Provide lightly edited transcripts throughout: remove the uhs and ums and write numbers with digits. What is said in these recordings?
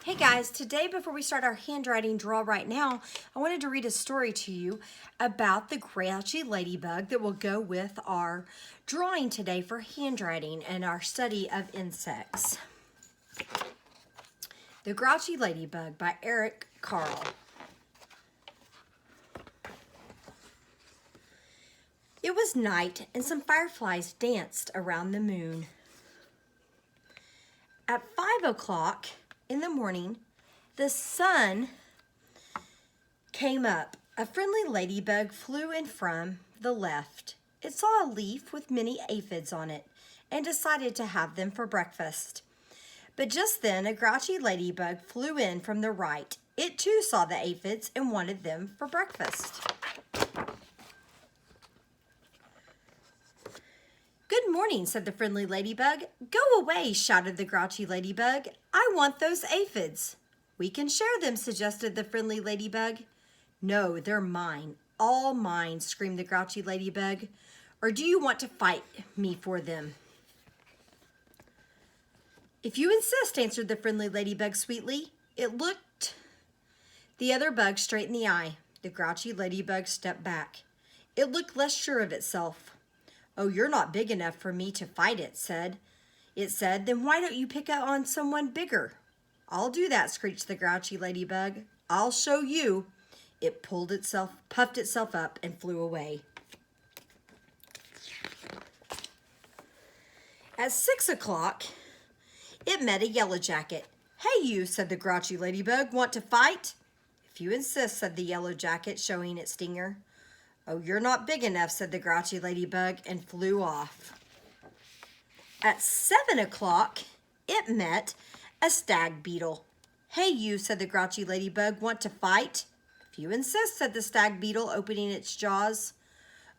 Hey guys, today before we start our handwriting draw right now, I wanted to read a story to you about the grouchy ladybug that will go with our drawing today for handwriting and our study of insects. The Grouchy Ladybug by Eric Carle. It was night and some fireflies danced around the moon. At 5 o'clock in the morning, the sun came up. A friendly ladybug flew in from the left. It saw a leaf with many aphids on it and decided to have them for breakfast. But just then, a grouchy ladybug flew in from the right. It too saw the aphids and wanted them for breakfast. "Good morning," said the friendly ladybug. "Go away," shouted the grouchy ladybug. "I want those aphids." "We can share them," suggested the friendly ladybug. "No, they're mine, all mine," screamed the grouchy ladybug. "Or do you want to fight me for them?" "If you insist," answered the friendly ladybug sweetly. It looked the other bug straight in the eye. The grouchy ladybug stepped back. It looked less sure of itself. "Oh, you're not big enough for me to fight," it said. "Then why don't you pick up on someone bigger?" "I'll do that," screeched the grouchy ladybug. "I'll show you." It puffed itself up and flew away. At 6 o'clock, it met a yellow jacket. "Hey you," said the grouchy ladybug, "want to fight?" "If you insist," said the yellow jacket, showing its stinger. "Oh, you're not big enough," said the grouchy ladybug, and flew off. At 7 o'clock, it met a stag beetle. "Hey you," said the grouchy ladybug, "want to fight?" "If you insist," said the stag beetle, opening its jaws.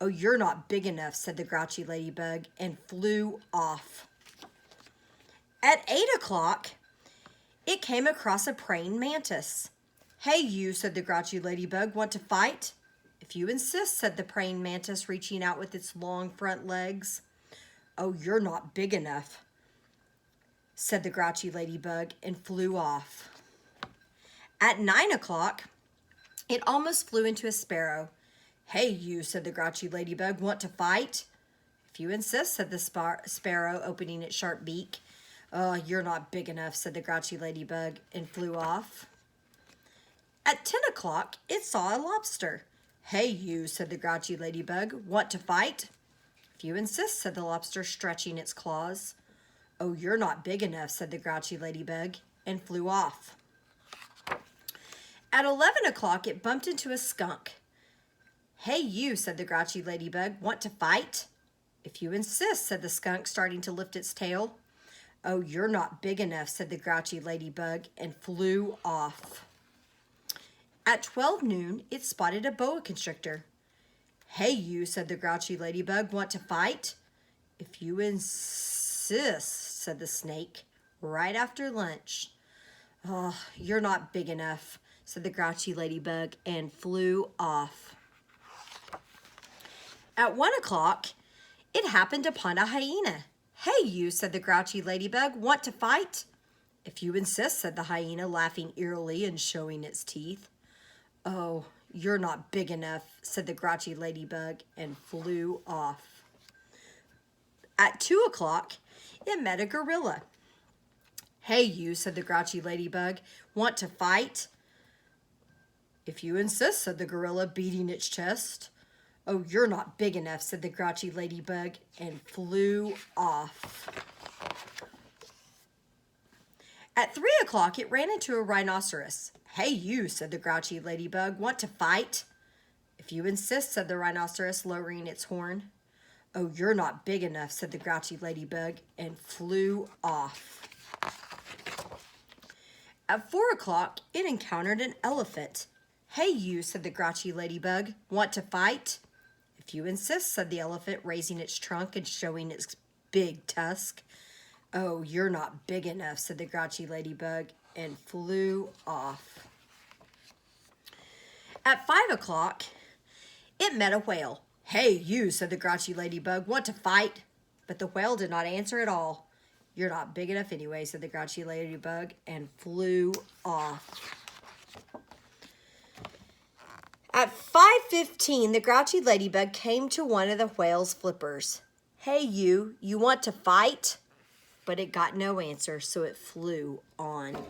"Oh, you're not big enough," said the grouchy ladybug, and flew off. At 8 o'clock, it came across a praying mantis. "Hey you," said the grouchy ladybug, "want to fight?" "If you insist," said the praying mantis, reaching out with its long front legs. "Oh, you're not big enough," said the grouchy ladybug, and flew off. At 9 o'clock, it almost flew into a sparrow. "Hey you," said the grouchy ladybug, "want to fight?" "If you insist," said the sparrow, opening its sharp beak. "Oh, you're not big enough," said the grouchy ladybug, and flew off. At 10 o'clock, it saw a lobster. "Hey you," said the grouchy ladybug, "want to fight?" "If you insist," said the lobster, stretching its claws. "Oh, you're not big enough," said the grouchy ladybug, and flew off. At 11 o'clock, it bumped into a skunk. "Hey you," said the grouchy ladybug, "want to fight?" "If you insist," said the skunk, starting to lift its tail. "Oh, you're not big enough," said the grouchy ladybug, and flew off. At 12 noon, it spotted a boa constrictor. "Hey you," said the grouchy ladybug, "want to fight?" "If you insist," said the snake, right after lunch. "Oh, you're not big enough," said the grouchy ladybug, and flew off. At 1 o'clock, it happened upon a hyena. "Hey you," said the grouchy ladybug, "want to fight?" "If you insist," said the hyena, laughing eerily and showing its teeth. "Oh, you're not big enough," said the grouchy ladybug, and flew off. At 2 o'clock, it met a gorilla. "Hey you," said the grouchy ladybug, "want to fight?" "If you insist," said the gorilla, beating its chest. "Oh, you're not big enough," said the grouchy ladybug, and flew off. At 3 o'clock, it ran into a rhinoceros. "Hey you," said the grouchy ladybug, "want to fight?" "If you insist," said the rhinoceros, lowering its horn. "Oh, you're not big enough," said the grouchy ladybug, and flew off. At 4 o'clock, it encountered an elephant. "Hey you," said the grouchy ladybug, "want to fight?" "If you insist," said the elephant, raising its trunk and showing its big tusk. "Oh, you're not big enough," said the grouchy ladybug, and flew off. At 5 o'clock, it met a whale. "Hey you," said the grouchy ladybug, "want to fight?" But the whale did not answer at all. You're not big enough anyway, said the grouchy ladybug, and flew off. At 5:15, the grouchy ladybug came to one of the whale's flippers. Hey, you want to fight? But it got no answer, so it flew on.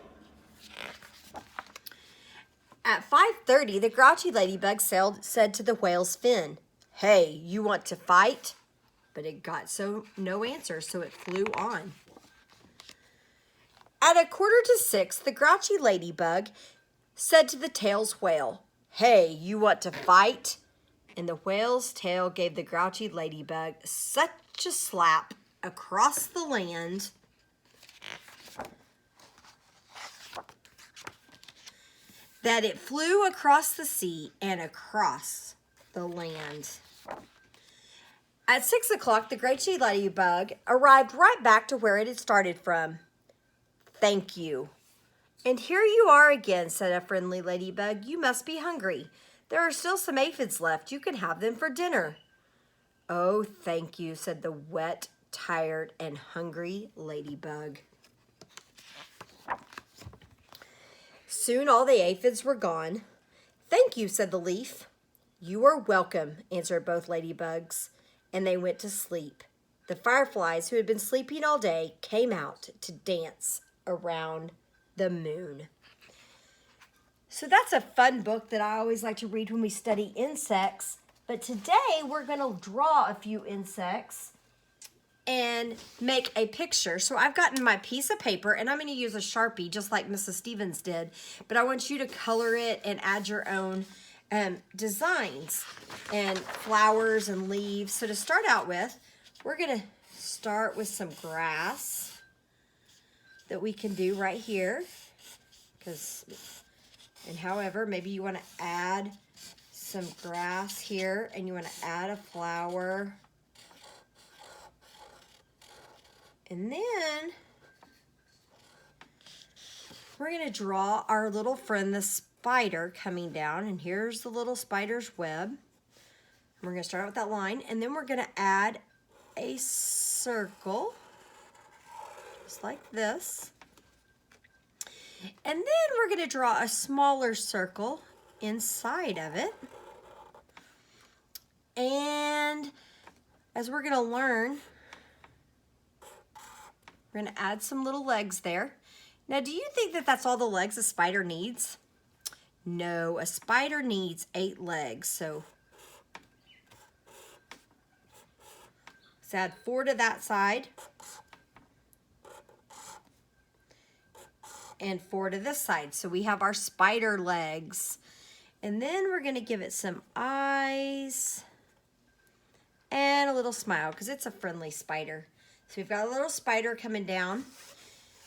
At 5:30, the grouchy ladybug said to the whale's fin, Hey, you want to fight? But it got no answer, so it flew on. At 5:45, the grouchy ladybug said to the tail's whale, Hey, you want to fight? And the whale's tail gave the grouchy ladybug such a slap across the land that it flew across the sea and across the land. At 6 o'clock, the grouchy ladybug arrived right back to where it had started from. Thank you. And here you are again, said a friendly ladybug. You must be hungry. There are still some aphids left. You can have them for dinner. Oh, thank you, said the wet, tired, and hungry ladybug. Soon all the aphids were gone. Thank you, said the leaf. You are welcome, answered both ladybugs, and they went to sleep. The fireflies, who had been sleeping all day, came out to dance around the moon. So that's a fun book that I always like to read when we study insects. But today we're going to draw a few insects and make a picture. So I've gotten my piece of paper and I'm going to use a Sharpie just like Mrs. Stevens did. But I want you to color it and add your own designs and flowers and leaves. So to start out with, we're going to start with some grass that we can do right here. And however, maybe you want to add some grass here and you want to add a flower. And then we're going to draw our little friend, the spider, coming down. And here's the little spider's web. And we're going to start out with that line. And then we're going to add a circle, just like this. And then we're going to draw a smaller circle inside of it. And as we're going to learn, we're going to add some little legs there. Now, do you think that that's all the legs a spider needs? No, a spider needs 8 legs. So let's add 4 to that side. And 4 to this side. So we have our spider legs. And then we're going to give it some eyes and a little smile because it's a friendly spider. So we've got a little spider coming down.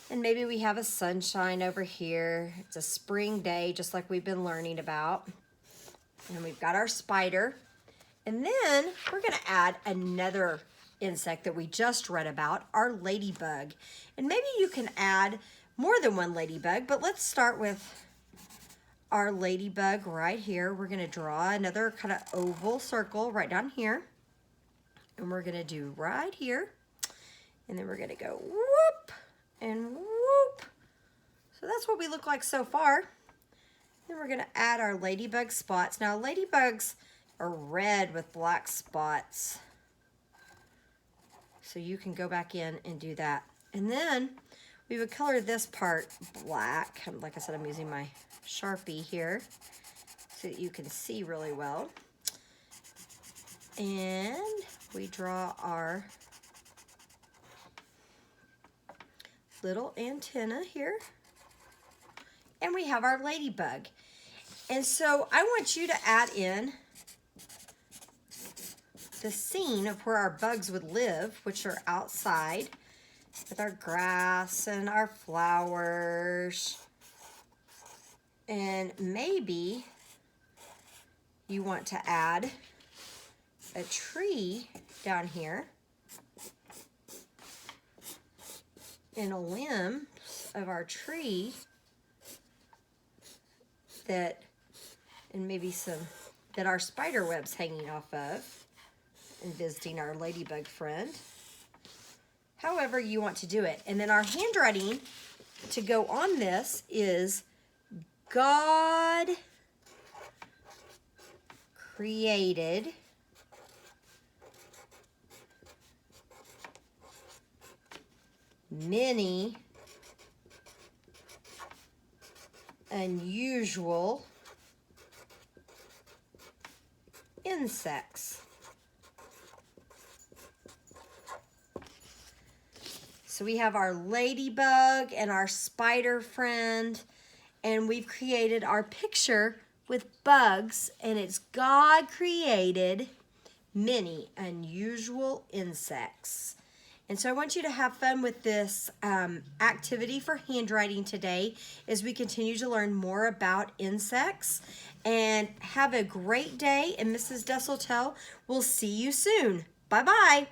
And maybe we have a sunshine over here. It's a spring day just like we've been learning about. And we've got our spider. And then we're going to add another insect that we just read about, our ladybug. And maybe you can add more than one ladybug, but let's start with our ladybug right here. We're going to draw another kind of oval circle right down here. And we're going to do right here. And then we're going to go whoop and whoop. So that's what we look like so far. Then we're going to add our ladybug spots. Now ladybugs are red with black spots. So you can go back in and do that. And then we would color this part black. Like I said, I'm using my Sharpie here so that you can see really well. And we draw our little antenna here. And we have our ladybug. And so I want you to add in the scene of where our bugs would live, which are outside, with our grass and our flowers. And maybe you want to add a tree down here and a limb of our tree that, and maybe some, that our spider web's hanging off of and visiting our ladybug friend. however you want to do it. And then our handwriting to go on this is God created many unusual insects. So we have our ladybug and our spider friend, and we've created our picture with bugs, and it's God created many unusual insects. And so I want you to have fun with this activity for handwriting today as we continue to learn more about insects. And have a great day, and Mrs. Dusseltel will see you soon. Bye-bye.